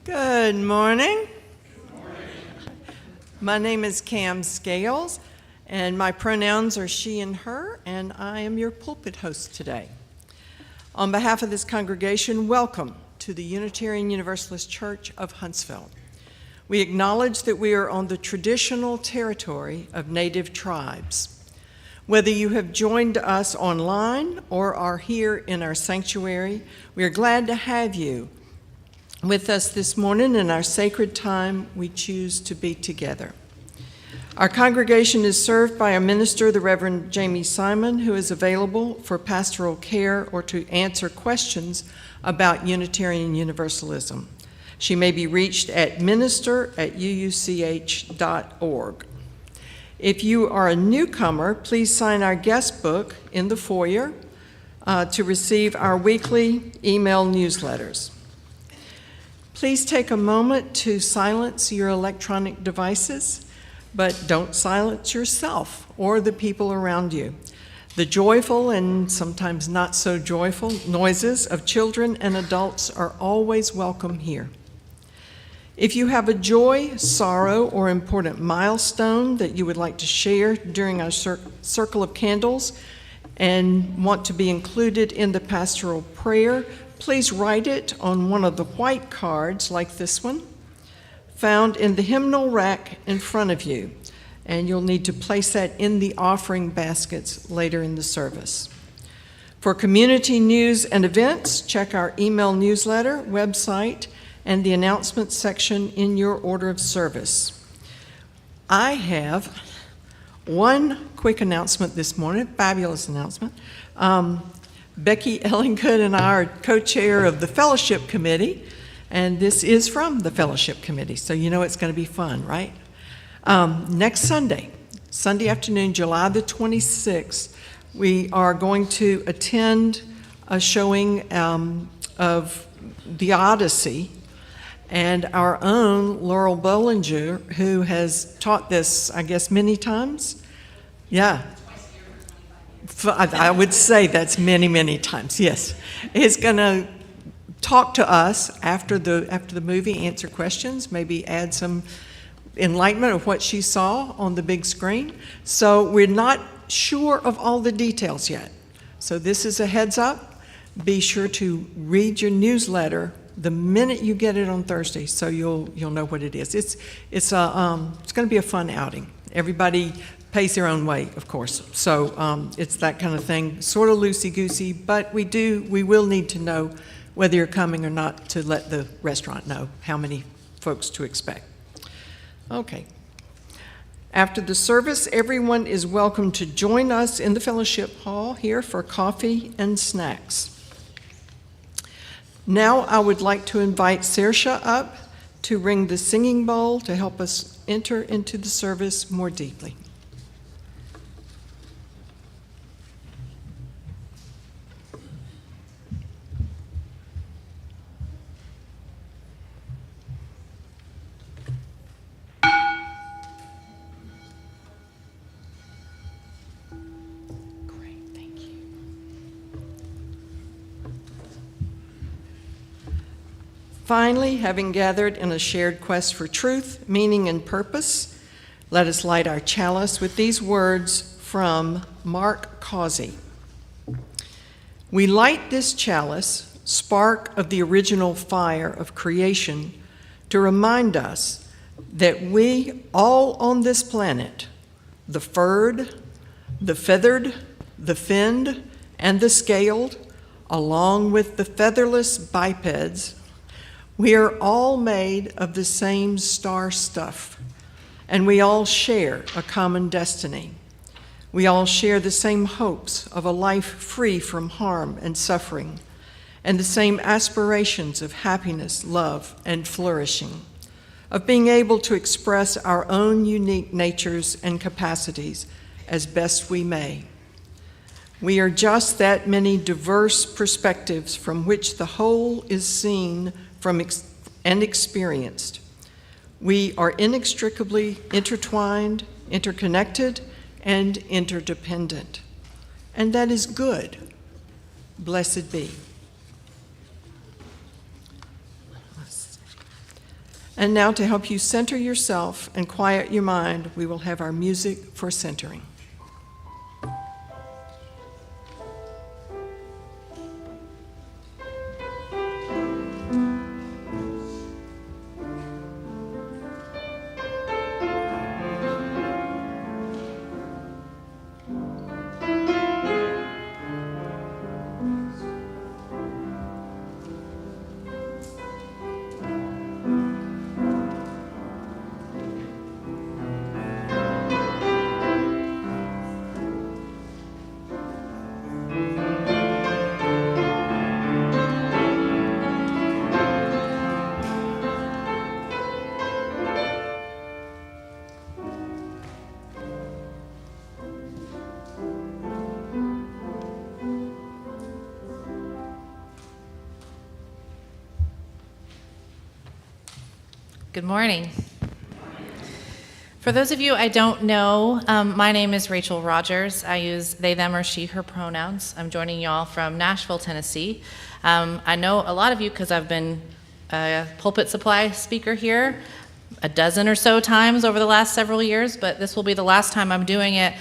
Good morning. My name is Cam Scales, and my pronouns are she and her, and I am your pulpit host today. On behalf of this congregation, welcome to the Unitarian Universalist Church of Huntsville. We acknowledge that we are on the traditional territory of Native tribes. Whether you have joined us online or are here in our sanctuary, we are glad to have you with us this morning in our sacred time we choose to be together. Our congregation is served by our minister, the Reverend Jamie Simon, who is available for pastoral care or to answer questions about Unitarian Universalism. She may be reached at minister@uuch.org. If you are a newcomer, please sign our guest book in the foyer to receive our weekly email newsletters. Please take a moment to silence your electronic devices, but don't silence yourself or the people around you. The joyful and sometimes not so joyful noises of children and adults are always welcome here. If you have a joy, sorrow, or important milestone that you would like to share during our circle of candles and want to be included in the pastoral prayer, please write it on one of the white cards like this one, found in the hymnal rack in front of you, and you'll need to place that in the offering baskets later in the service. For community news and events, check our email newsletter, website, and the announcements section in your order of service. I have one quick announcement this morning, fabulous announcement. Becky Ellinggood and I are co-chair of the Fellowship Committee, and this is from the Fellowship Committee, so you know it's going to be fun, right? Next Sunday afternoon, July the 26th, we are going to attend a showing of The Odyssey, and our own Laurel Bollinger, who has taught this, I guess, many times. Yeah. I would say that's many, many times, yes. Is going to talk to us after the movie, answer questions, maybe add some enlightenment of what she saw on the big screen. So we're not sure of all the details yet. So this is a heads up. Be sure to read your newsletter the minute you get it on Thursday, so you'll know what it is. It's going to be a fun outing. Everybody pays their own way, of course. So it's that kind of thing, sort of loosey-goosey, but we will need to know whether you're coming or not to let the restaurant know how many folks to expect. Okay. After the service, everyone is welcome to join us in the fellowship hall here for coffee and snacks. Now I would like to invite Saoirse up to ring the singing bowl to help us enter into the service more deeply. Finally, having gathered in a shared quest for truth, meaning, and purpose, let us light our chalice with these words from Mark Causey. We light this chalice, spark of the original fire of creation, to remind us that we all on this planet, the furred, the feathered, the finned, and the scaled, along with the featherless bipeds, we are all made of the same star stuff, and we all share a common destiny. We all share the same hopes of a life free from harm and suffering, and the same aspirations of happiness, love, and flourishing, of being able to express our own unique natures and capacities as best we may. We are just that many diverse perspectives from which the whole is seen and experienced. We are inextricably intertwined, interconnected, and interdependent. And that is good. Blessed be. And now, to help you center yourself and quiet your mind, we will have our music for centering. Good morning. For those of you I don't know, my name is Rachel Rogers. I use they, them, or she, her pronouns. I'm joining y'all from Nashville, Tennessee. I know a lot of you because I've been a pulpit supply speaker here a dozen or so times over the last several years, but this will be the last time I'm doing it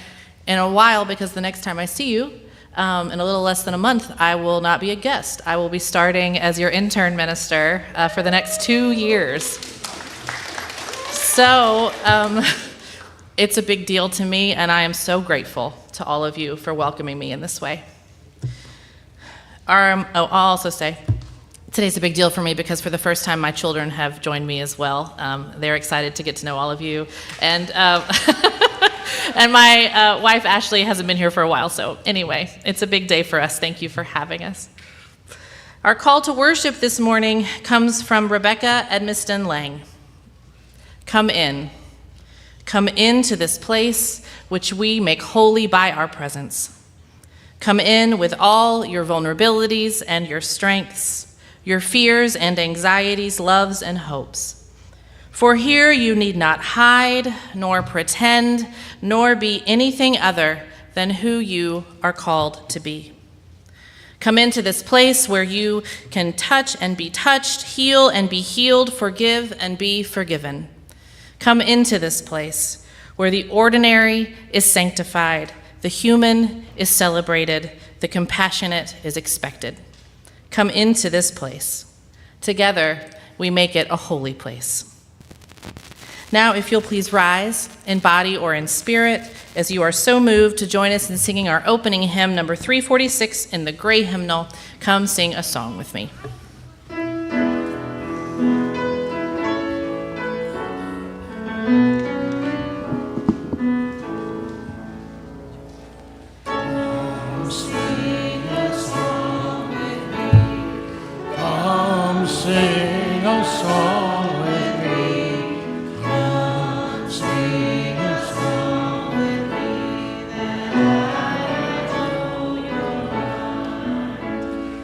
in a while because the next time I see you, in a little less than a month, I will not be a guest. I will be starting as your intern minister for the next 2 years. So it's a big deal to me, and I am so grateful to all of you for welcoming me in this way. I'll also say, today's a big deal for me because for the first time, my children have joined me as well. They're excited to get to know all of you. And and my wife, Ashley, hasn't been here for a while. So anyway, it's a big day for us. Thank you for having us. Our call to worship this morning comes from Rebecca Edmiston Lang. Come in. Come into this place which we make holy by our presence. Come in with all your vulnerabilities and your strengths, your fears and anxieties, loves and hopes. For here you need not hide, nor pretend, nor be anything other than who you are called to be. Come into this place where you can touch and be touched, heal and be healed, forgive and be forgiven. Come into this place where the ordinary is sanctified, the human is celebrated, the compassionate is expected. Come into this place. Together, we make it a holy place. Now, if you'll please rise, in body or in spirit, as you are so moved to join us in singing our opening hymn, number 346 in the gray hymnal, come sing a song with me. Sing a song with me. Come sing a song with me, that I know your mind.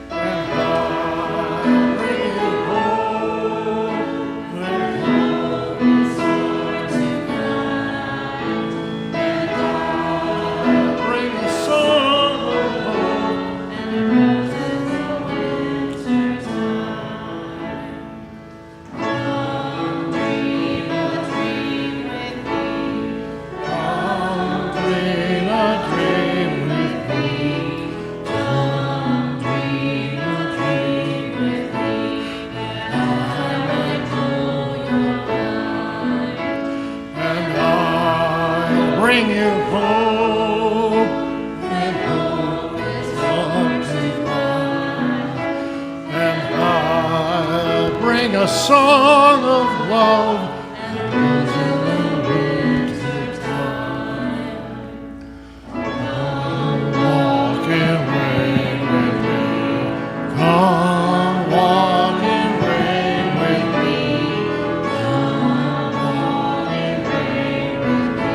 And I'll bring you home when home is yours tonight. And I'll bring a song of love and roses of winter time. Bring you home when hope is gone to find, and I'll bring a song of love and roses in the winter time. Come walk in rain with me. Come walk in rain with me. Come walk in rain with me.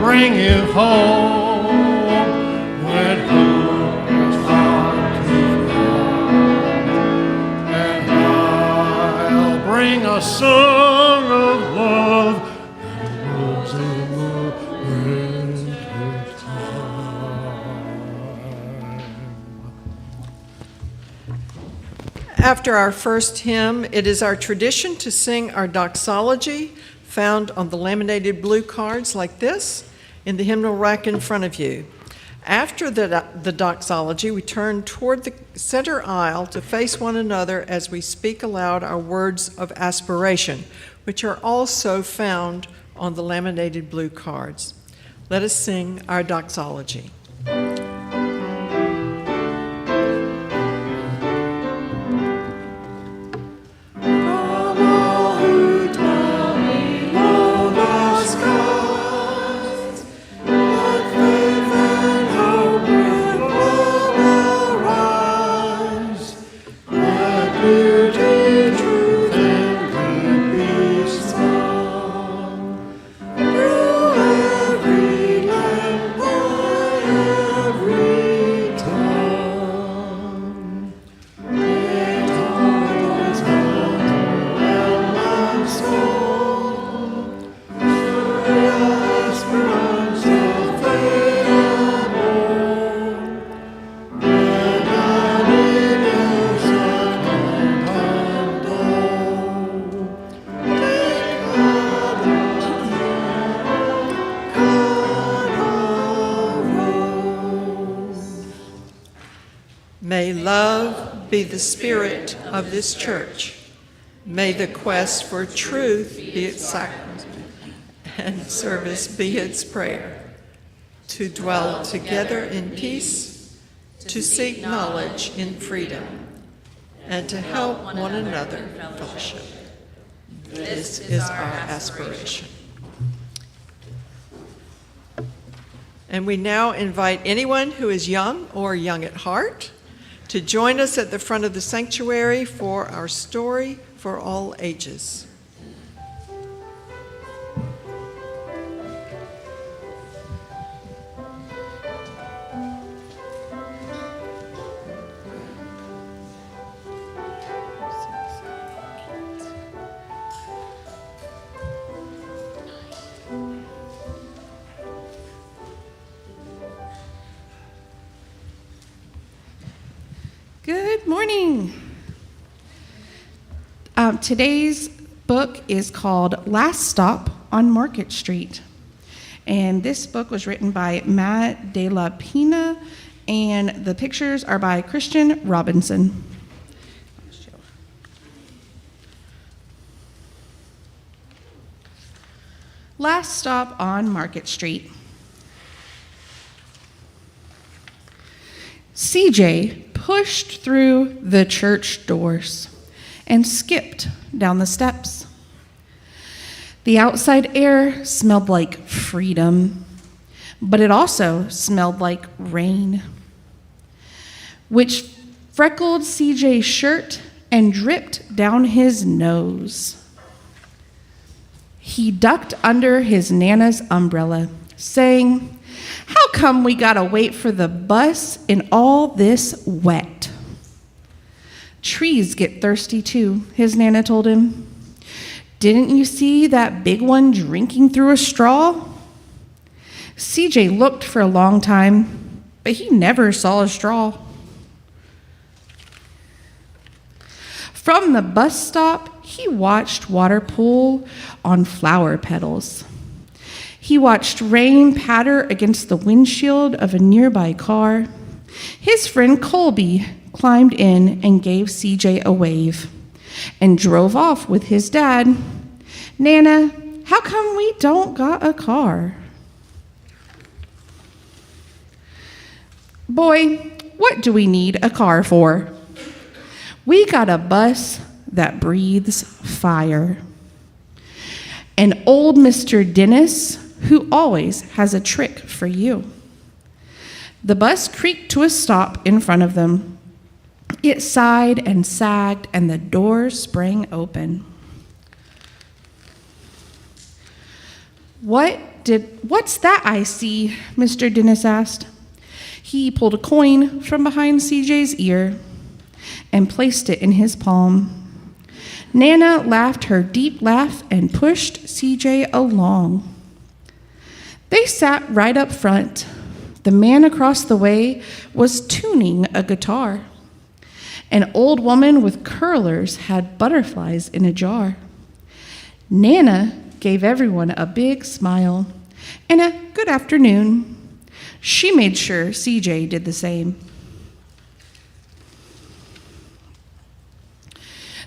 Bring you home when hope is gone to find, and I'll bring a song of love and roses in the winter time. After our first hymn, it is our tradition to sing our doxology, found on the laminated blue cards like this in the hymnal rack in front of you. After the doxology, we turn toward the center aisle to face one another as we speak aloud our words of aspiration, which are also found on the laminated blue cards. Let us sing our doxology. May love be the spirit of this church. May the quest for truth be its sacrament, and service be its prayer. To dwell together in peace, to seek knowledge in freedom, and to help one another in fellowship. This is our aspiration. And we now invite anyone who is young or young at heart to join us at the front of the sanctuary for our story for all ages. Good morning. Today's book is called Last Stop on Market Street. And this book was written by Matt De La Pina, and the pictures are by Christian Robinson. Last Stop on Market Street. CJ pushed through the church doors and skipped down the steps. The outside air smelled like freedom, but it also smelled like rain, which freckled CJ's shirt and dripped down his nose. He ducked under his Nana's umbrella, saying, "How come we gotta wait for the bus in all this wet?" "Trees get thirsty too," his Nana told him. "Didn't you see that big one drinking through a straw?" CJ looked for a long time, but he never saw a straw. From the bus stop, he watched water pool on flower petals. He watched rain patter against the windshield of a nearby car. His friend Colby climbed in and gave CJ a wave and drove off with his dad. "Nana, how come we don't got a car?" "Boy, what do we need a car for? We got a bus that breathes fire. And old Mr. Dennis, who always has a trick for you." The bus creaked to a stop in front of them. It sighed and sagged, and the doors sprang open. What's that I see?" Mr. Dennis asked. He pulled a coin from behind CJ's ear and placed it in his palm. Nana laughed her deep laugh and pushed CJ along. They sat right up front. The man across the way was tuning a guitar. An old woman with curlers had butterflies in a jar. Nana gave everyone a big smile and a good afternoon. She made sure CJ did the same.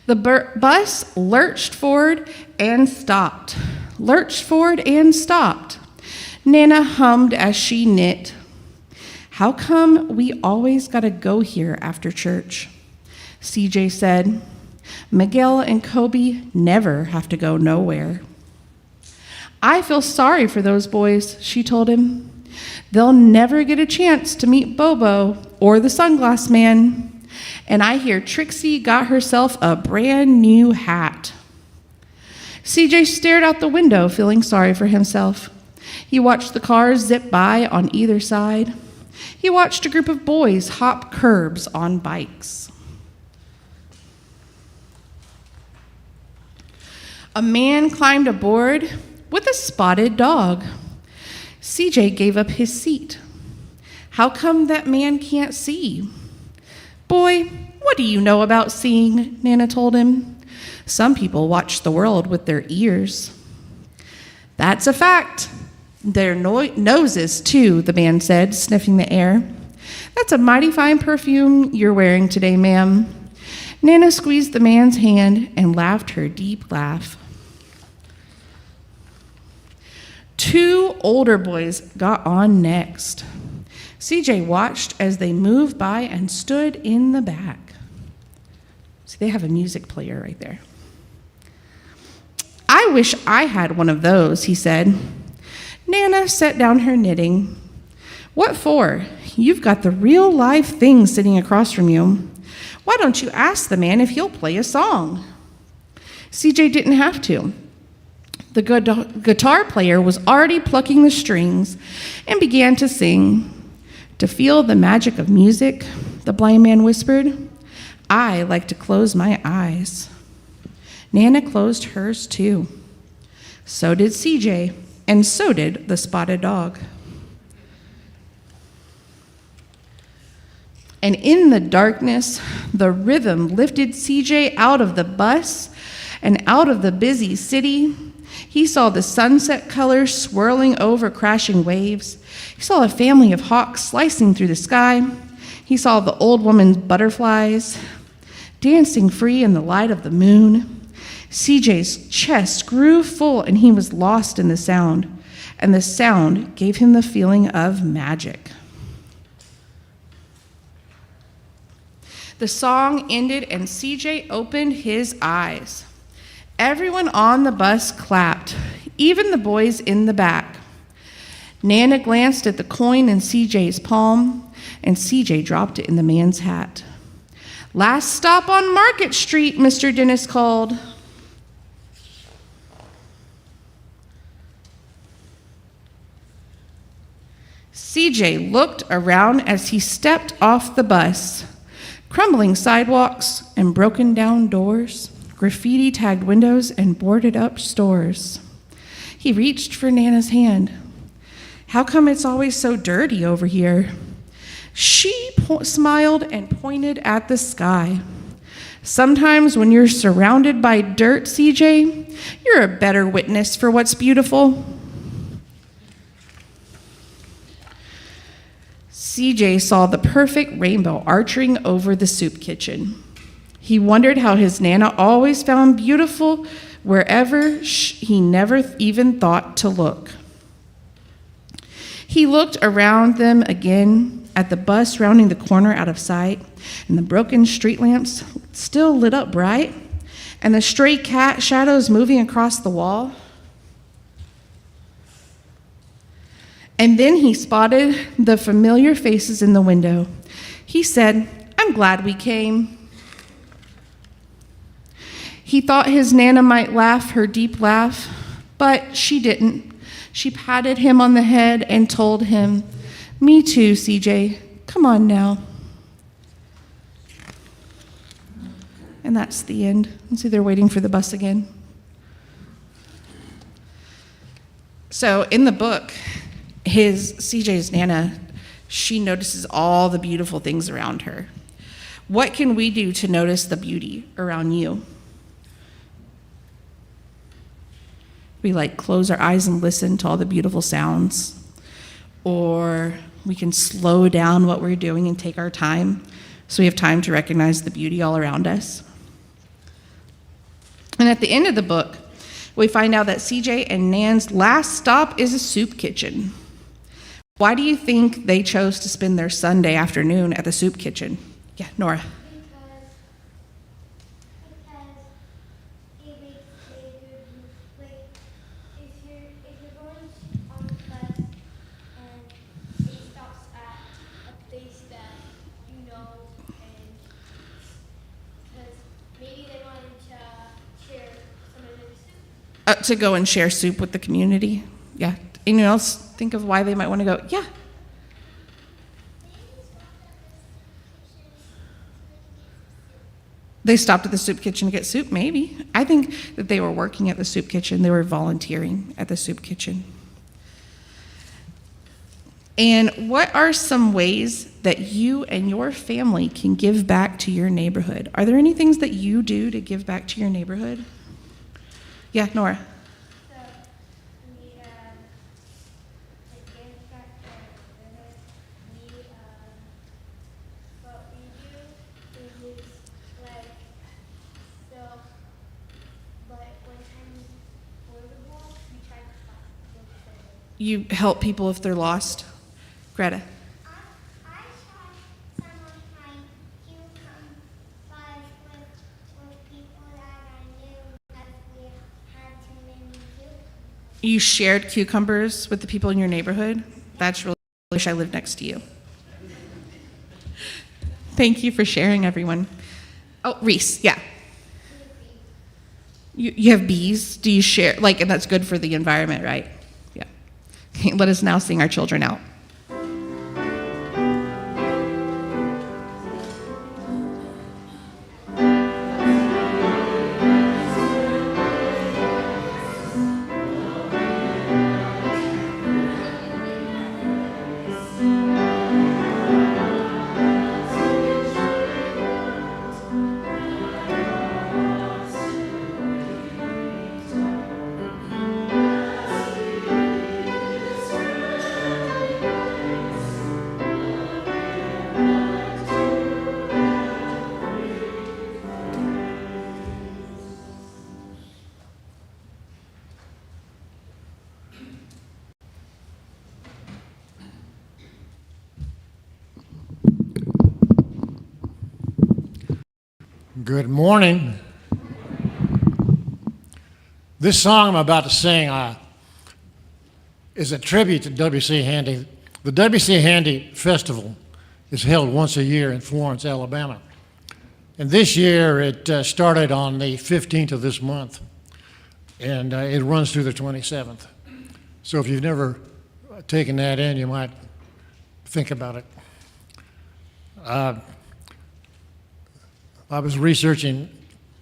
The bus lurched forward and stopped. Lurched forward and stopped. Nana hummed as she knit. "How come we always gotta go here after church?" CJ said. "Miguel and Kobe never have to go nowhere." "I feel sorry for those boys," she told him. "They'll never get a chance to meet Bobo or the sunglass man. And I hear Trixie got herself a brand new hat." CJ stared out the window, feeling sorry for himself. He watched the cars zip by on either side. He watched a group of boys hop curbs on bikes. A man climbed aboard with a spotted dog. CJ gave up his seat. "How come that man can't see?" "Boy, what do you know about seeing?" Nana told him. "Some people watch the world with their ears." "That's a fact. Their noses, too," the man said, sniffing the air. "That's a mighty fine perfume you're wearing today, ma'am." Nana squeezed the man's hand and laughed her deep laugh. Two older boys got on next. CJ watched as they moved by and stood in the back. See, they have a music player right there. "I wish I had one of those," he said. Nana set down her knitting. "What for? You've got the real live thing sitting across from you. Why don't you ask the man if he'll play a song?" CJ didn't have to. The guitar player was already plucking the strings and began to sing. To feel the magic of music, the blind man whispered, I like to close my eyes. Nana closed hers too. So did CJ, and so did the spotted dog. And in the darkness, the rhythm lifted CJ out of the bus and out of the busy city. He saw the sunset colors swirling over crashing waves. He saw a family of hawks slicing through the sky. He saw the old woman's butterflies dancing free in the light of the moon. CJ's chest grew full and he was lost in the sound, and the sound gave him the feeling of magic. The song ended and CJ opened his eyes. Everyone on the bus clapped, even the boys in the back. Nana glanced at the coin in CJ's palm, and CJ dropped it in the man's hat. Last stop on Market Street, Mr. Dennis called. CJ looked around as he stepped off the bus. Crumbling sidewalks and broken down doors, graffiti-tagged windows and boarded-up stores. He reached for Nana's hand. How come it's always so dirty over here? She smiled and pointed at the sky. Sometimes when you're surrounded by dirt, CJ, you're a better witness for what's beautiful. CJ saw the perfect rainbow arching over the soup kitchen. He wondered how his Nana always found beautiful wherever he never even thought to look. He looked around them again at the bus rounding the corner out of sight, and the broken street lamps still lit up bright, and the stray cat shadows moving across the wall. And then he spotted the familiar faces in the window. He said, I'm glad we came. He thought his Nana might laugh her deep laugh, but she didn't. She patted him on the head and told him, me too, CJ. Come on now. And that's the end. Let's see, they're waiting for the bus again. So in the book, CJ's Nana, she notices all the beautiful things around her. What can we do to notice the beauty around you? We close our eyes and listen to all the beautiful sounds, or we can slow down what we're doing and take our time so we have time to recognize the beauty all around us. And at the end of the book, we find out that CJ and Nan's last stop is a soup kitchen. Why do you think they chose to spend their Sunday afternoon at the soup kitchen? Yeah, Nora. If you're going on the bus and it stops at a place that you know, and because maybe they wanted to share some of their soup. To go and share soup with the community. Yeah. Anyone else think of why they might want to go? Yeah. They stopped at the soup kitchen to get soup, maybe. I think that they were working at the soup kitchen. They were volunteering at the soup kitchen. And what are some ways that you and your family can give back to your neighborhood? Are there any things that you do to give back to your neighborhood? Yeah, Nora. You help people if they're lost? Greta. I saw some of my cucumbers with people that I knew because we had too many cucumbers. You shared cucumbers with the people in your neighborhood? That's really, I wish I lived next to you. Thank you for sharing, everyone. Oh, Reese, yeah. You have bees. Do you share? Like, and that's good for the environment, right? Yeah. Okay, let us now sing our children out. Good morning. This song I'm about to sing is a tribute to W.C. Handy. The W.C. Handy Festival is held once a year in Florence, Alabama. And this year it started on the 15th of this month, and it runs through the 27th. So if you've never taken that in, you might think about it. I was researching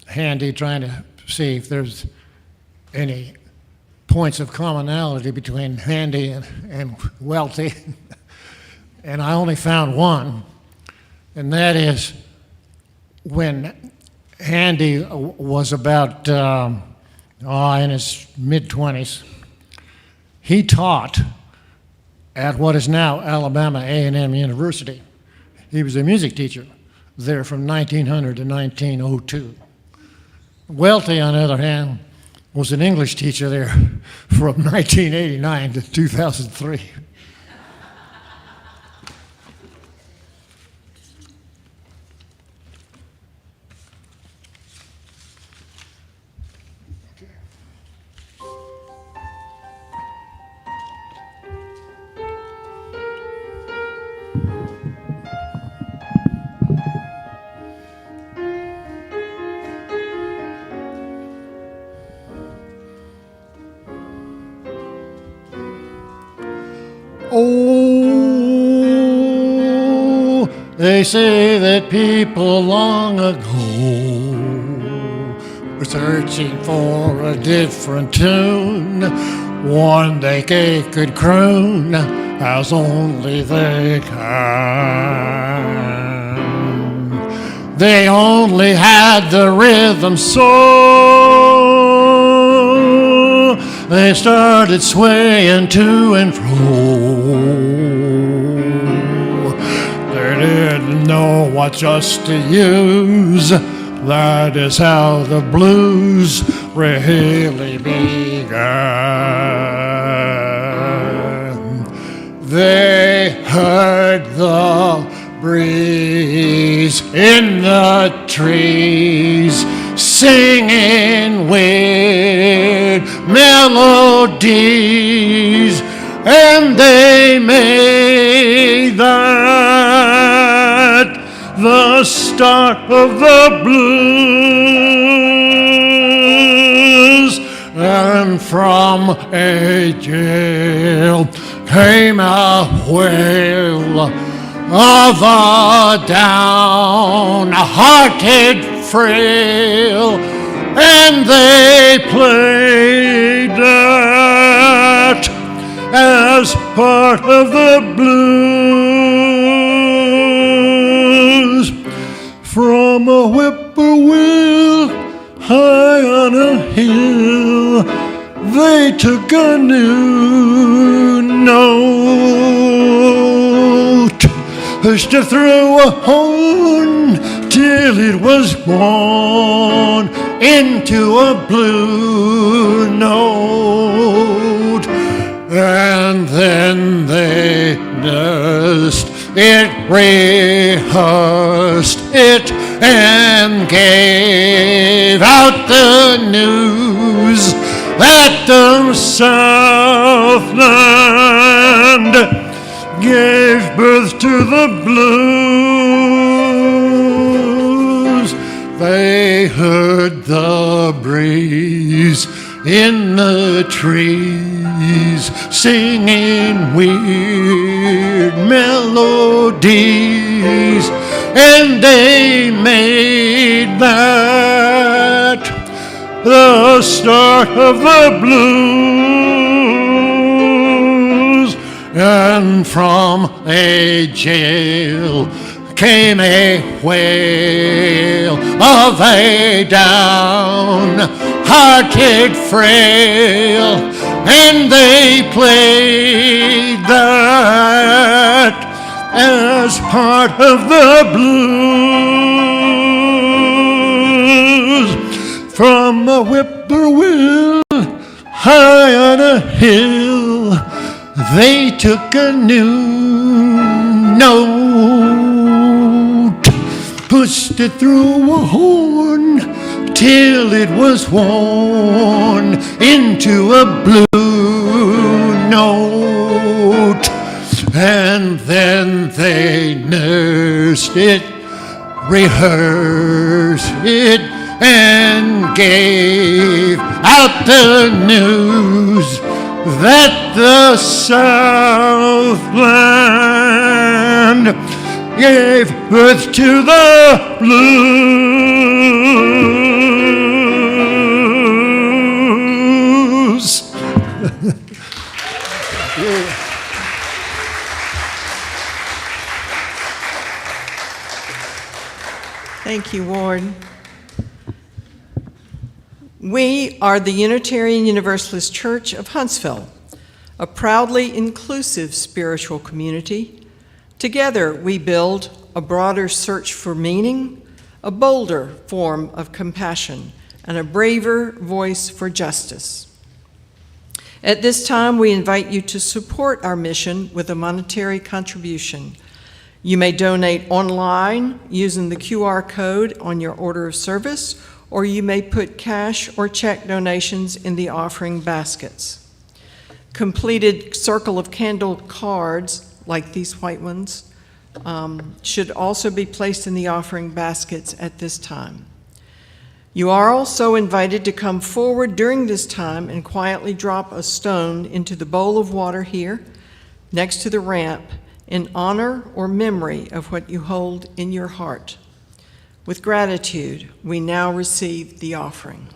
Handy, trying to see if there's any points of commonality between Handy and Welty, and I only found one, and that is when Handy was about in his mid-20s, he taught at what is now Alabama A&M University. He was a music teacher there from 1900 to 1902. Welty, on the other hand, was an English teacher there from 1989 to 2003. Oh, they say that people long ago were searching for a different tune, one they could croon as only they can. They only had the rhythm, so they started swaying to and fro. They didn't know what just to use. That is how the blues really began. They heard the breeze in the trees, singing weird melodies, and they made that the start of the blues. And from a jail came a wail of a downhearted frail, and they played that as part of the blues. From a whippoorwill high on a hill, they took a new note, pushed it through a horn till it was born into a blue note. And then they nursed it, rehearsed it, and gave out the news that the Southland gave birth to the blues. They heard the breeze in the trees, singing weird melodies, and they made that the start of the blues. And from a jail came a wail of a down-hearted frail, and they played that as part of the blues. From a whippoorwill high on a hill, they took a new note, pushed it through a horn till it was worn into a blue note. And then they nursed it, rehearsed it, and gave out the news that the Southland gave birth to the blues. Thank you, Ward. We are the Unitarian Universalist Church of Huntsville, a proudly inclusive spiritual community. Together, we build a broader search for meaning, a bolder form of compassion, and a braver voice for justice. At this time, we invite you to support our mission with a monetary contribution. You may donate online using the QR code on your order of service, or you may put cash or check donations in the offering baskets. Completed Circle of Candle cards, like these white ones, should also be placed in the offering baskets at this time. You are also invited to come forward during this time and quietly drop a stone into the bowl of water here, next to the ramp, in honor or memory of what you hold in your heart. With gratitude, we now receive the offering.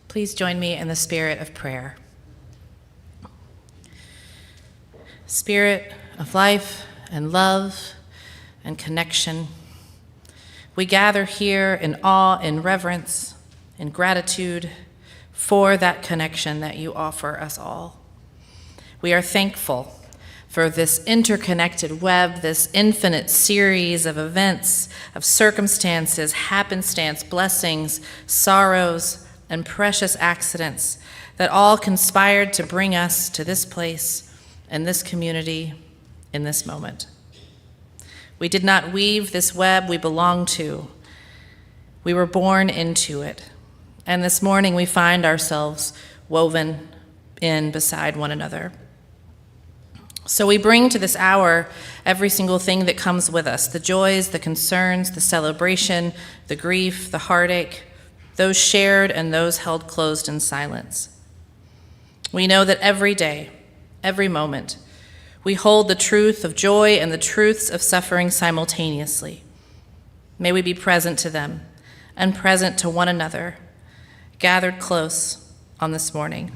Please join me in the spirit of prayer. Spirit of life and love and connection, we gather here in awe, in reverence, in gratitude for that connection that you offer us all. We are thankful for this interconnected web, this infinite series of events, of circumstances, happenstance, blessings, sorrows, and precious accidents that all conspired to bring us to this place and this community in this moment. We did not weave this web we belong to. We were born into it. And this morning we find ourselves woven in beside one another. So we bring to this hour every single thing that comes with us, the joys, the concerns, the celebration, the grief, the heartache, those shared and those held closed in silence. We know that every day, every moment, we hold the truth of joy and the truths of suffering simultaneously. May we be present to them and present to one another, gathered close on this morning.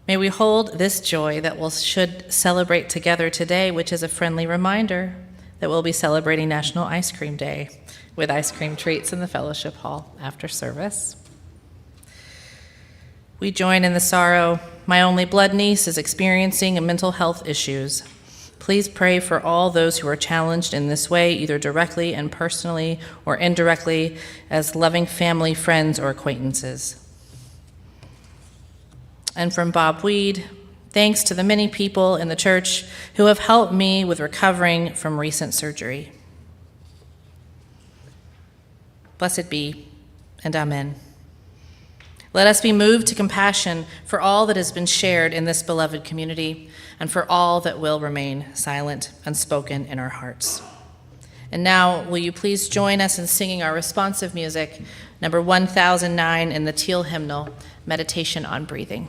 May we hold this joy that we should celebrate together today, which is a friendly reminder that we'll be celebrating National Ice Cream Day with ice cream treats in the fellowship hall after service. We join in the sorrow. My only blood niece is experiencing mental health issues. Please pray for all those who are challenged in this way, either directly and personally or indirectly as loving family, friends, or acquaintances. And from Bob Weed, thanks to the many people in the church who have helped me with recovering from recent surgery. Blessed be, and amen. Let us be moved to compassion for all that has been shared in this beloved community and for all that will remain silent, unspoken in our hearts. And now, will you please join us in singing our responsive music, number 1009 in the Teal hymnal, Meditation on Breathing.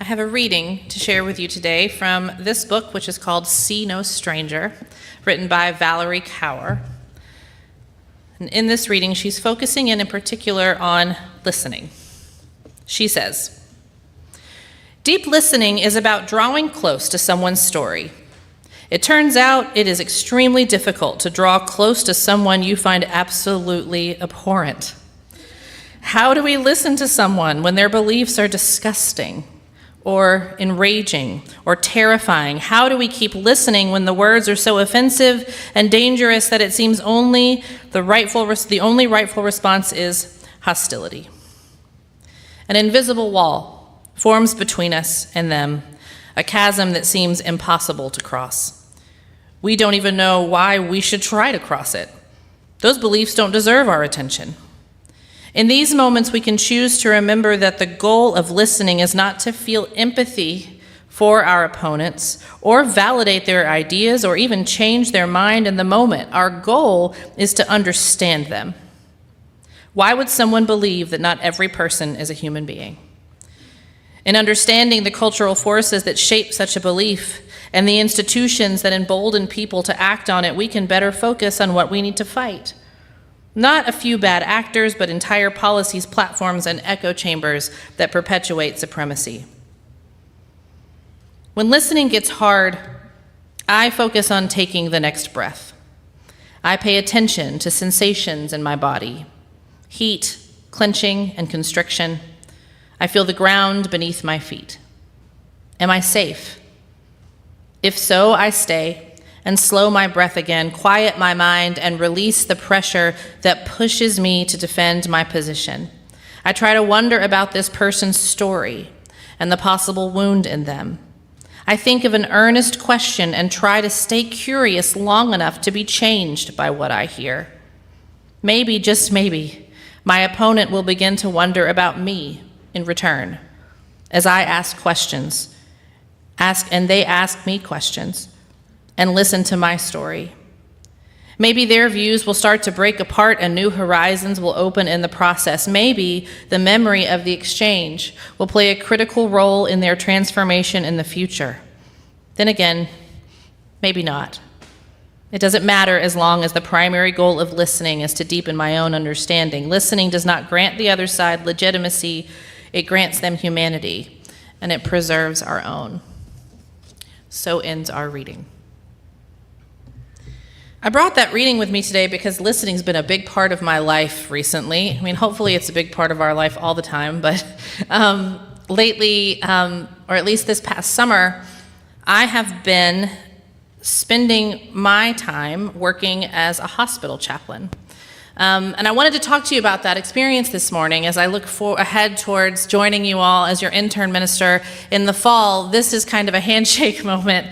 I have a reading to share with you today from this book, which is called See No Stranger, written by Valerie Cower. And in this reading, she's focusing in particular on listening. She says, "Deep listening is about drawing close to someone's story. It turns out it is extremely difficult to draw close to someone you find absolutely abhorrent. How do we listen to someone when their beliefs are disgusting or enraging or terrifying? How do we keep listening when the words are so offensive and dangerous that it seems the only rightful response is hostility? An invisible wall forms between us and them, a chasm that seems impossible to cross. We don't even know why we should try to cross it. Those beliefs don't deserve our attention. In these moments, we can choose to remember that the goal of listening is not to feel empathy for our opponents or validate their ideas or even change their mind in the moment. Our goal is to understand them. Why would someone believe that not every person is a human being? In understanding the cultural forces that shape such a belief and the institutions that embolden people to act on it, we can better focus on what we need to fight. Not a few bad actors, but entire policies, platforms, and echo chambers that perpetuate supremacy. When listening gets hard, I focus on taking the next breath. I pay attention to sensations in my body: heat, clenching, and constriction. I feel the ground beneath my feet. Am I safe? If so, I stay and slow my breath again, quiet my mind, and release the pressure that pushes me to defend my position. I try to wonder about this person's story and the possible wound in them. I think of an earnest question and try to stay curious long enough to be changed by what I hear. Maybe, just maybe, my opponent will begin to wonder about me in return as I ask questions, and they ask me questions and listen to my story. Maybe their views will start to break apart and new horizons will open in the process. Maybe the memory of the exchange will play a critical role in their transformation in the future. Then again, maybe not. It doesn't matter as long as the primary goal of listening is to deepen my own understanding. Listening does not grant the other side legitimacy, it grants them humanity, and it preserves our own. So ends our reading. I brought that reading with me today because listening's been a big part of my life recently. I mean, hopefully it's a big part of our life all the time, but lately, or at least this past summer, I have been spending my time working as a hospital chaplain. And I wanted to talk to you about that experience this morning as I look ahead towards joining you all as your intern minister in the fall. This is kind of a handshake moment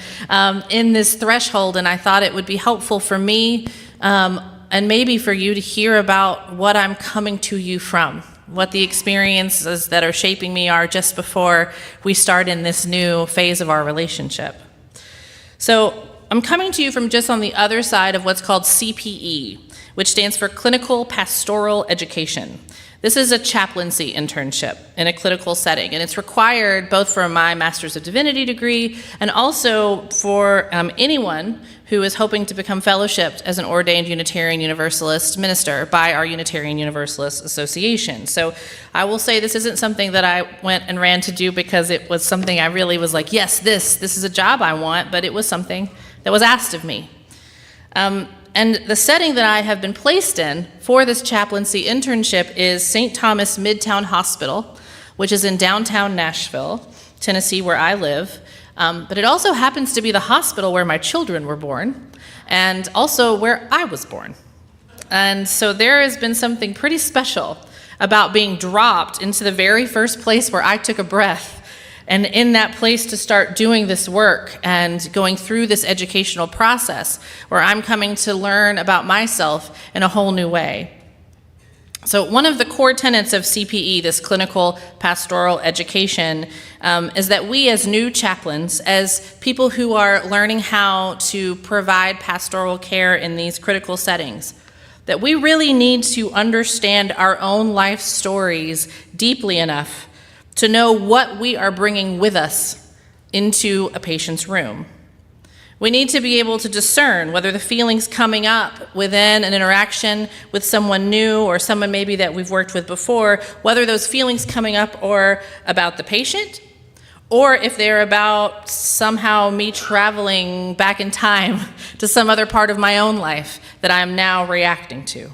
in this threshold, and I thought it would be helpful for me and maybe for you to hear about what I'm coming to you from, what the experiences that are shaping me are just before we start in this new phase of our relationship. So I'm coming to you from just on the other side of what's called CPE, which stands for Clinical Pastoral Education. This is a chaplaincy internship in a clinical setting, and it's required both for my Master's of Divinity degree and also for anyone who is hoping to become fellowshipped as an ordained Unitarian Universalist minister by our Unitarian Universalist Association. So I will say this isn't something that I went and ran to do because it was something I really was like, yes, this is a job I want, but it was something that was asked of me. And the setting that I have been placed in for this chaplaincy internship is St. Thomas Midtown Hospital, which is in downtown Nashville, Tennessee, where I live. But it also happens to be the hospital where my children were born, and also where I was born. And so there has been something pretty special about being dropped into the very first place where I took a breath, and in that place to start doing this work and going through this educational process where I'm coming to learn about myself in a whole new way. So one of the core tenets of CPE, this clinical pastoral education, is that we as new chaplains, as people who are learning how to provide pastoral care in these critical settings, that we really need to understand our own life stories deeply enough to know what we are bringing with us into a patient's room. We need to be able to discern whether the feelings coming up within an interaction with someone new or someone maybe that we've worked with before, whether those feelings coming up are about the patient or if they're about somehow me traveling back in time to some other part of my own life that I'm now reacting to.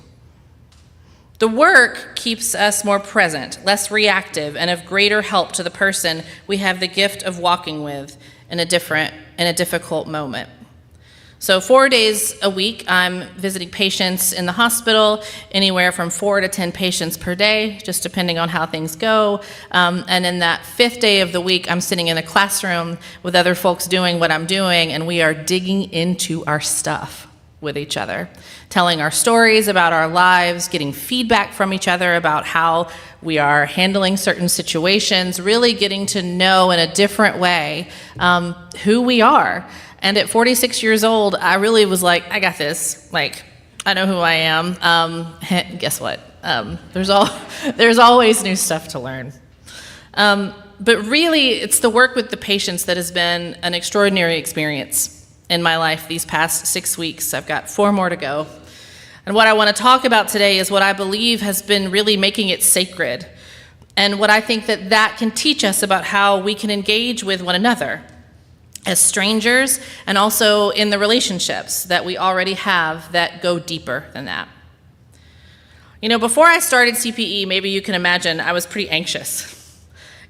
The work keeps us more present, less reactive, and of greater help to the person we have the gift of walking with in a difficult moment. So 4 days a week, I'm visiting patients in the hospital, anywhere from 4 to 10 patients per day, just depending on how things go. And in that 5th day of the week, I'm sitting in a classroom with other folks doing what I'm doing, and we are digging into our stuff with each other, telling our stories about our lives, getting feedback from each other about how we are handling certain situations, really getting to know in a different way who we are. And at 46 years old, I really was like, I got this. Like, I know who I am. Guess what? There's always new stuff to learn. But really, it's the work with the patients that has been an extraordinary experience in my life these past 6 weeks. I've got 4 more to go. And what I want to talk about today is what I believe has been really making it sacred, and what I think that can teach us about how we can engage with one another. as strangers, and also in the relationships that we already have that go deeper than that. You know, before I started CPE, maybe you can imagine I was pretty anxious.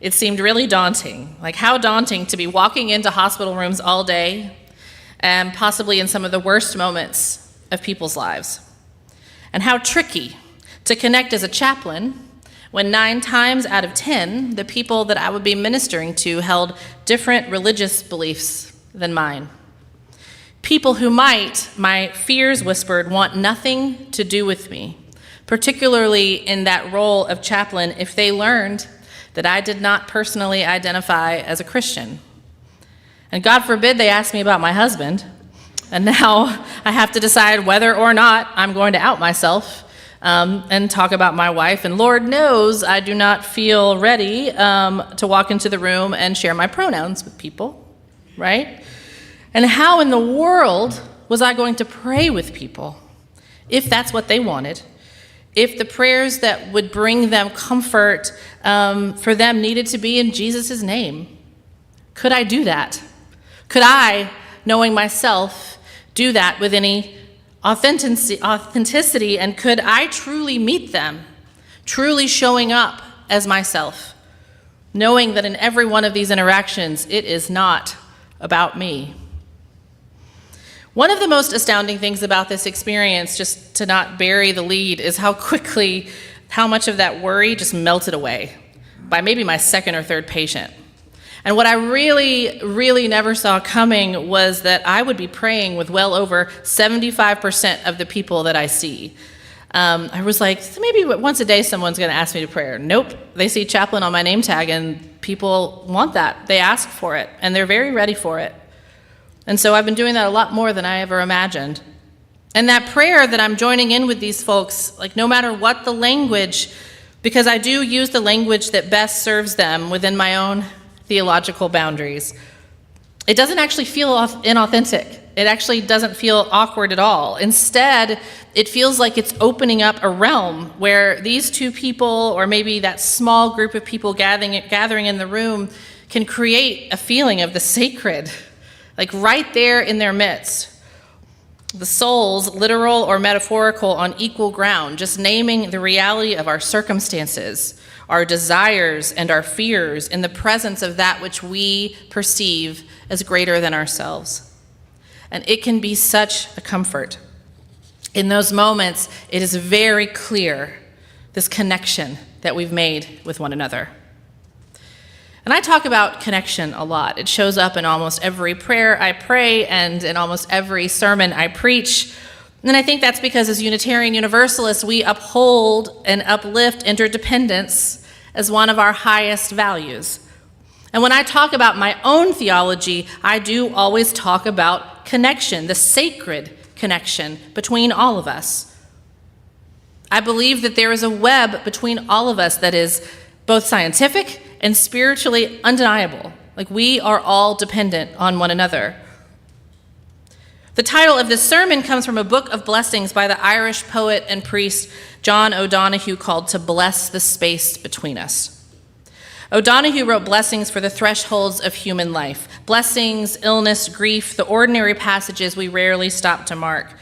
It seemed really daunting. Like, how daunting to be walking into hospital rooms all day and possibly in some of the worst moments of people's lives. And how tricky to connect as a chaplain when 9 times out of 10, the people that I would be ministering to held different religious beliefs than mine. People who might, my fears whispered, want nothing to do with me, particularly in that role of chaplain if they learned that I did not personally identify as a Christian. And God forbid they ask me about my husband, and now I have to decide whether or not I'm going to out myself and talk about my wife. And Lord knows I do not feel ready to walk into the room and share my pronouns with people, right? And how in the world was I going to pray with people if that's what they wanted? If the prayers that would bring them comfort for them needed to be in Jesus' name? Could I do that? Could I, knowing myself, do that with any authenticity, and could I truly meet them, truly showing up as myself, knowing that in every one of these interactions, it is not about me? One of the most astounding things about this experience, just to not bury the lead, is how much of that worry just melted away by maybe my second or third patient. And what I really, really never saw coming was that I would be praying with well over 75% of the people that I see. I was like, so maybe once a day someone's going to ask me to pray. Nope. They see chaplain on my name tag, and people want that. They ask for it, and they're very ready for it. And so I've been doing that a lot more than I ever imagined. And that prayer that I'm joining in with these folks, like no matter what the language, because I do use the language that best serves them within my own theological boundaries, it doesn't actually feel inauthentic. It actually doesn't feel awkward at all. Instead, it feels like it's opening up a realm where these two people, or maybe that small group of people gathering in the room, can create a feeling of the sacred, like right there in their midst. The souls, literal or metaphorical, on equal ground, just naming the reality of our circumstances, our desires, and our fears in the presence of that which we perceive as greater than ourselves. And it can be such a comfort. In those moments, it is very clear, this connection that we've made with one another. And I talk about connection a lot. It shows up in almost every prayer I pray and in almost every sermon I preach. And I think that's because as Unitarian Universalists, we uphold and uplift interdependence as one of our highest values. And when I talk about my own theology, I do always talk about connection, the sacred connection between all of us. I believe that there is a web between all of us that is both scientific and spiritually undeniable. Like, we are all dependent on one another. The title of this sermon comes from a book of blessings by the Irish poet and priest John O'Donohue called To Bless the Space Between Us. O'Donohue wrote blessings for the thresholds of human life. Blessings, illness, grief, the ordinary passages we rarely stop to mark.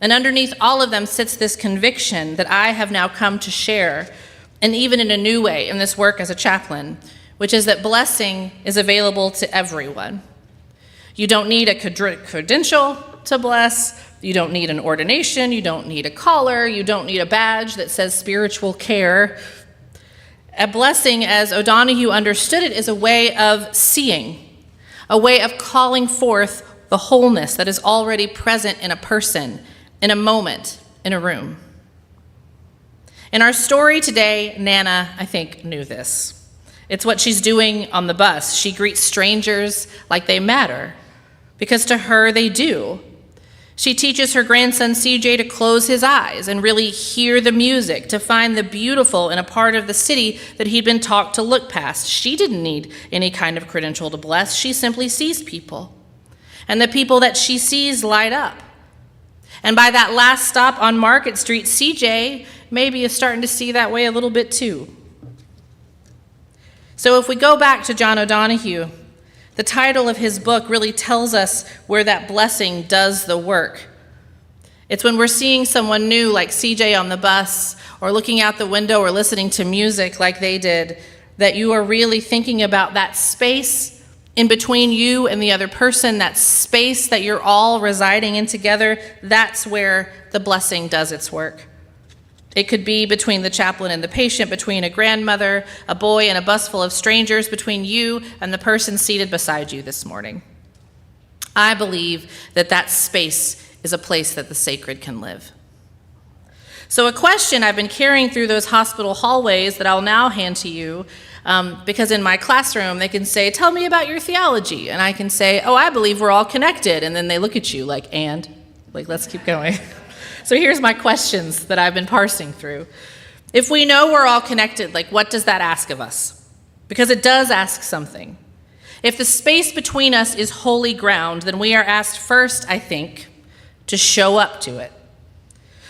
And underneath all of them sits this conviction that I have now come to share, and even in a new way in this work as a chaplain, which is that blessing is available to everyone. You don't need a credential to bless. You don't need an ordination. You don't need a collar. You don't need a badge that says spiritual care. A blessing, as O'Donohue understood it, is a way of seeing, a way of calling forth the wholeness that is already present in a person, in a moment, in a room. In our story today, Nana, I think, knew this. It's what she's doing on the bus. She greets strangers like they matter, because to her they do. She teaches her grandson CJ to close his eyes and really hear the music, to find the beautiful in a part of the city that he'd been taught to look past. She didn't need any kind of credential to bless. She simply sees people. And the people that she sees light up. And by that last stop on Market Street, CJ maybe is starting to see that way a little bit too. So if we go back to John O'Donohue, The title of his book really tells us where that blessing does the work. It's when we're seeing someone new like CJ on the bus, or looking out the window or listening to music like they did, that you are really thinking about that space in between you and the other person, that space that you're all residing in together. That's where the blessing does its work. It could be between the chaplain and the patient, between a grandmother, a boy, and a bus full of strangers, between you and the person seated beside you this morning. I believe that that space is a place that the sacred can live. So a question I've been carrying through those hospital hallways that I'll now hand to you, because in my classroom they can say, tell me about your theology. And I can say, oh, I believe we're all connected. And then they look at you like, let's keep going. So here's my questions that I've been parsing through. If we know we're all connected, what does that ask of us? Because it does ask something. If the space between us is holy ground, then we are asked first, I think, to show up to it.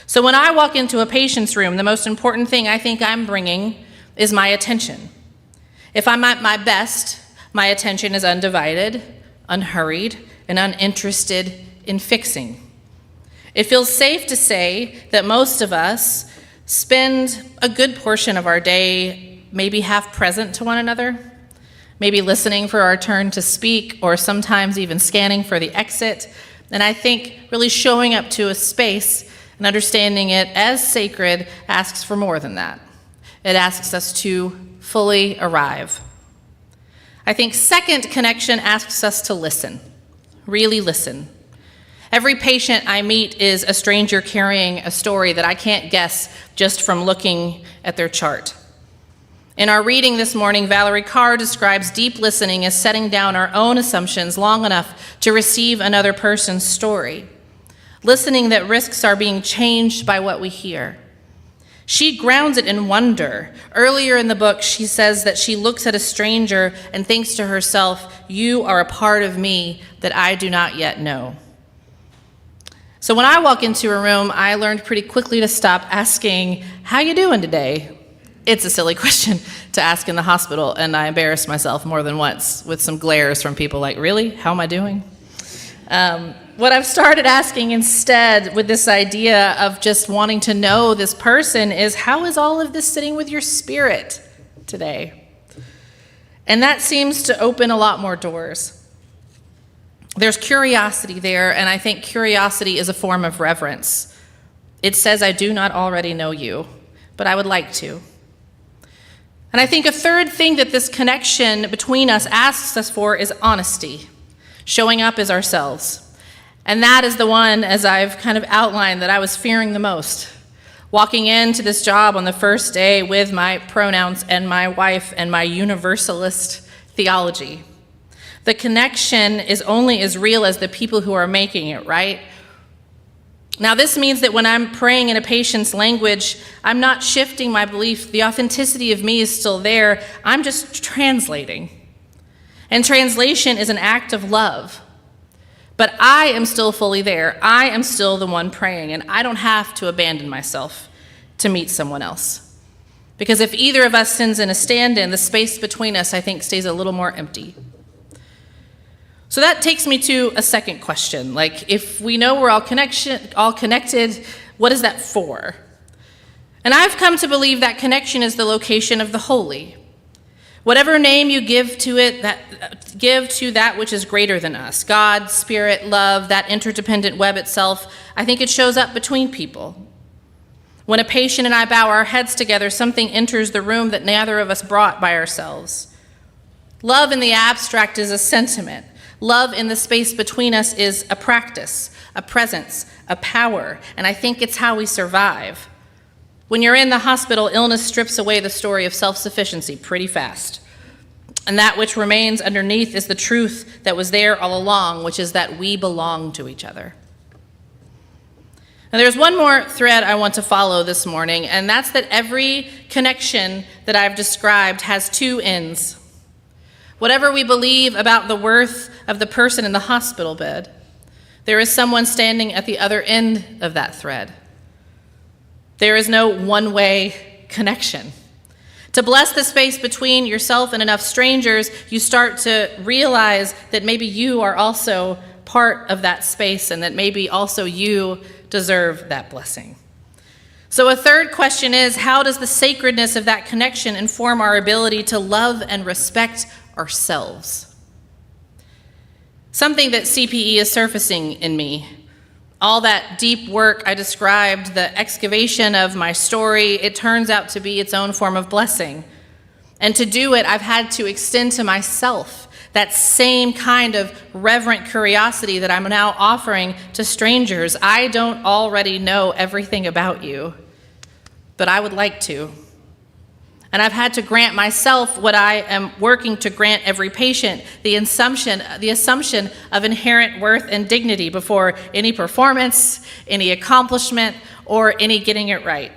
So when I walk into a patient's room, the most important thing I think I'm bringing is my attention. If I'm at my best, my attention is undivided, unhurried, and uninterested in fixing. It feels safe to say that most of us spend a good portion of our day maybe half present to one another, maybe listening for our turn to speak, or sometimes even scanning for the exit. And I think really showing up to a space and understanding it as sacred asks for more than that. It asks us to fully arrive. I think second connection asks us to listen, really listen. Every patient I meet is a stranger carrying a story that I can't guess just from looking at their chart. In our reading this morning, Valerie Carr describes deep listening as setting down our own assumptions long enough to receive another person's story. Listening that risks our being changed by what we hear. She grounds it in wonder. Earlier in the book, she says that she looks at a stranger and thinks to herself, you are a part of me that I do not yet know. So when I walk into a room, I learned pretty quickly to stop asking, how you doing today? It's a silly question to ask in the hospital, and I embarrassed myself more than once with some glares from people like, really? How am I doing? What I've started asking instead with this idea of just wanting to know this person is, how is all of this sitting with your spirit today? And that seems to open a lot more doors. There's curiosity there, and I think curiosity is a form of reverence. It says, I do not already know you, but I would like to. And I think a third thing that this connection between us asks us for is honesty, showing up as ourselves. And that is the one, as I've kind of outlined, that I was fearing the most. Walking into this job on the first day with my pronouns and my wife and my universalist theology. The connection is only as real as the people who are making it, right? Now, this means that when I'm praying in a patient's language, I'm not shifting my belief. The authenticity of me is still there. I'm just translating. And translation is an act of love. But I am still fully there. I am still the one praying, and I don't have to abandon myself to meet someone else. Because if either of us sins in a stand-in, the space between us, I think, stays a little more empty. So that takes me to a second question. If we know we're all connected, what is that for? And I've come to believe that connection is the location of the holy. Whatever name you give to it, give to that which is greater than us, God, spirit, love, that interdependent web itself, I think it shows up between people. When a patient and I bow our heads together, something enters the room that neither of us brought by ourselves. Love in the abstract is a sentiment. Love in the space between us is a practice, a presence, a power, and I think it's how we survive. When you're in the hospital, illness strips away the story of self-sufficiency pretty fast. And that which remains underneath is the truth that was there all along, which is that we belong to each other. Now, there's one more thread I want to follow this morning, and that's that every connection that I've described has two ends. Whatever we believe about the worth of the person in the hospital bed, there is someone standing at the other end of that thread. There is no one-way connection. To bless the space between yourself and enough strangers, you start to realize that maybe you are also part of that space and that maybe also you deserve that blessing. So a third question is, how does the sacredness of that connection inform our ability to love and respect ourselves? Something that CPE is surfacing in me. All that deep work I described, the excavation of my story, it turns out to be its own form of blessing. And to do it, I've had to extend to myself that same kind of reverent curiosity that I'm now offering to strangers. I don't already know everything about you, but I would like to. And I've had to grant myself what I am working to grant every patient, the assumption of inherent worth and dignity before any performance, any accomplishment, or any getting it right.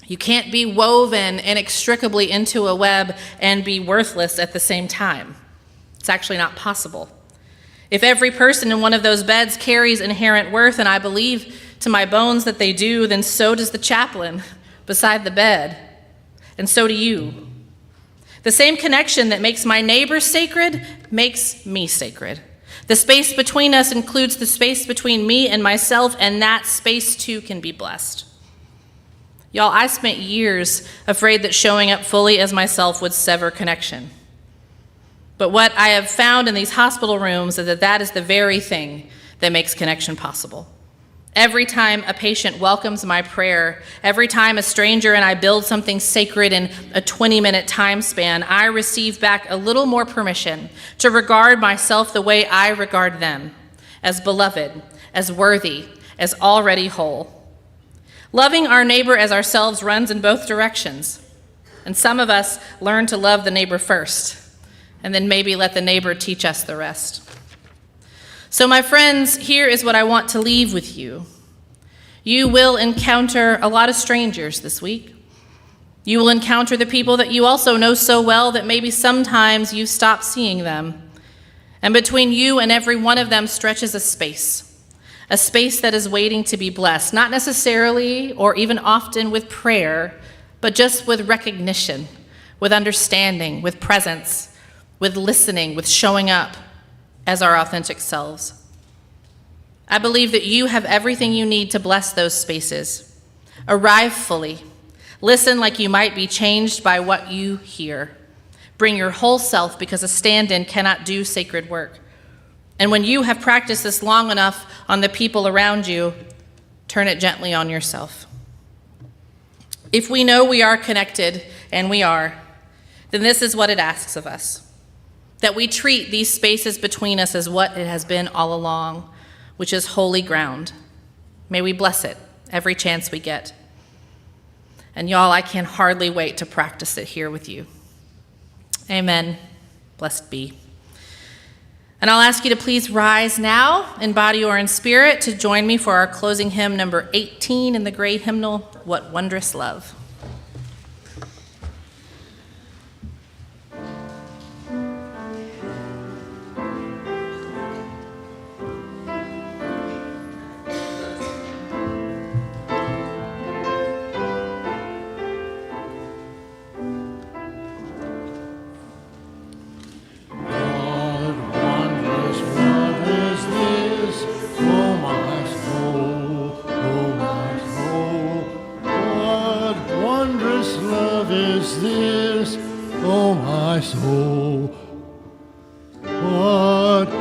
You can't be woven inextricably into a web and be worthless at the same time. It's actually not possible. If every person in one of those beds carries inherent worth, and I believe to my bones that they do, then so does the chaplain beside the bed. And so do you. The same connection that makes my neighbor sacred makes me sacred. The space between us includes the space between me and myself, and that space too can be blessed. Y'all, I spent years afraid that showing up fully as myself would sever connection. But what I have found in these hospital rooms is that that is the very thing that makes connection possible. Every time a patient welcomes my prayer, every time a stranger and I build something sacred in a 20-minute time span, I receive back a little more permission to regard myself the way I regard them, as beloved, as worthy, as already whole. Loving our neighbor as ourselves runs in both directions, and some of us learn to love the neighbor first, and then maybe let the neighbor teach us the rest. So my friends, here is what I want to leave with you. You will encounter a lot of strangers this week. You will encounter the people that you also know so well that maybe sometimes you stop seeing them. And between you and every one of them stretches a space that is waiting to be blessed, not necessarily or even often with prayer, but just with recognition, with understanding, with presence, with listening, with showing up as our authentic selves. I believe that you have everything you need to bless those spaces. Arrive fully. Listen like you might be changed by what you hear. Bring your whole self, because a stand-in cannot do sacred work. And when you have practiced this long enough on the people around you, turn it gently on yourself. If we know we are connected, and we are, then this is what it asks of us. That we treat these spaces between us as what it has been all along, which is holy ground. May we bless it every chance we get. And y'all, I can hardly wait to practice it here with you. Amen. Blessed be. And I'll ask you to please rise now, in body or in spirit, to join me for our closing hymn, number 18 in the great hymnal, What Wondrous Love.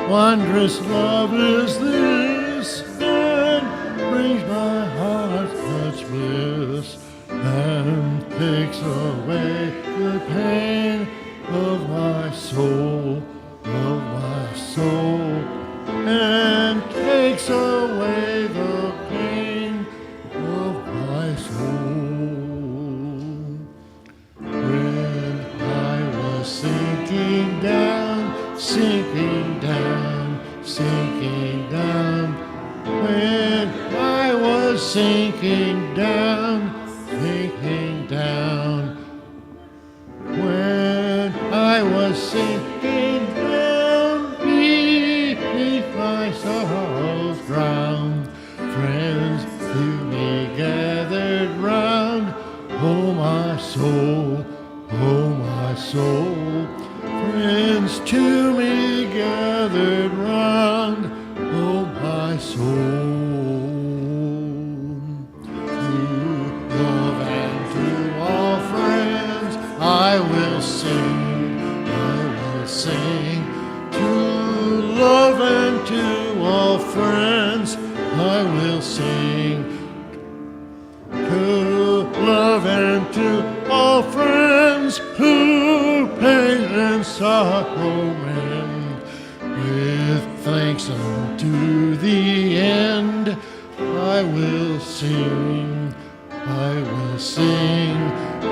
Wondrous love is this, that brings my heart much bliss, and takes away the pain of my soul, and takes away the pain of my soul. When I was sinking down, when I was sinking down, when I was sinking down beneath my sorrow's ground, friends to me gathered round, oh my soul, gathered round, oh my soul. To love and to all friends I will sing, to love and to all friends I will sing, to love and to all friends who pain and sorrow mend, with thanks unto the end I will sing,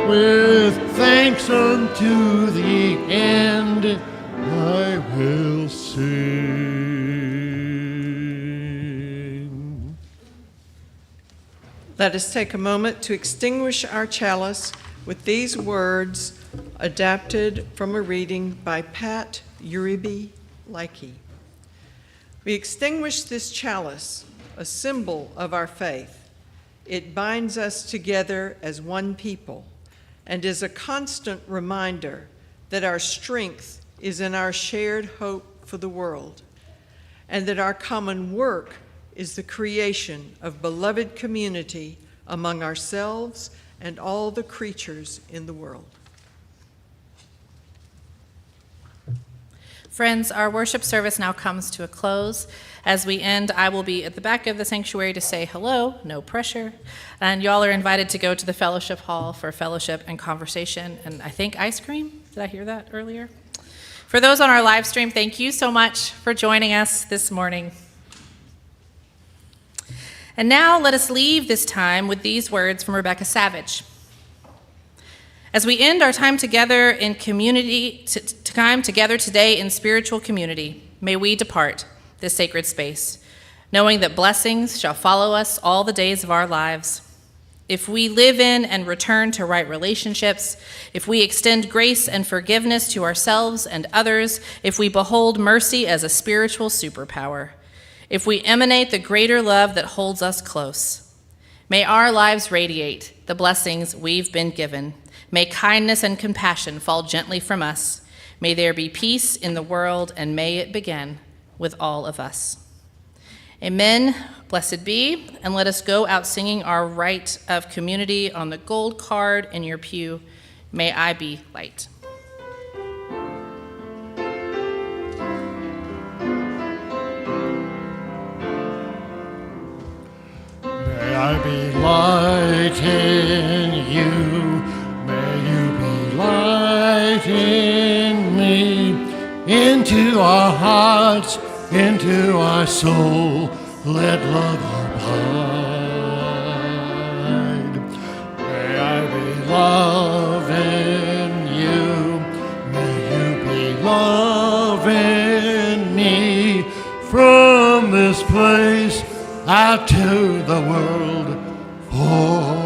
with thanks unto the end I will sing. Let us take a moment to extinguish our chalice with these words adapted from a reading by Pat Uribe Leakey. We extinguish this chalice, a symbol of our faith. It binds us together as one people and is a constant reminder that our strength is in our shared hope for the world, and that our common work is the creation of beloved community among ourselves and all the creatures in the world. Friends, our worship service now comes to a close. As we end, I will be at the back of the sanctuary to say hello, no pressure. And y'all are invited to go to the fellowship hall for fellowship and conversation, and I think ice cream. Did I hear that earlier? For those on our live stream, thank you so much for joining us this morning. And now let us leave this time with these words from Rebecca Savage. As we end our time together in community, time together today in spiritual community, may we depart this sacred space, knowing that blessings shall follow us all the days of our lives. If we live in and return to right relationships, if we extend grace and forgiveness to ourselves and others, if we behold mercy as a spiritual superpower, if we emanate the greater love that holds us close, may our lives radiate the blessings we've been given. May kindness and compassion fall gently from us. May there be peace in the world, and may it begin with all of us. Amen. Blessed be, and let us go out singing our rite of community on the gold card in your pew. May I be light. May I be light in you, may you be light in me, into our hearts, into our soul, let love abide. May I be love in you, may you be love in me, from this place out to the world. Oh,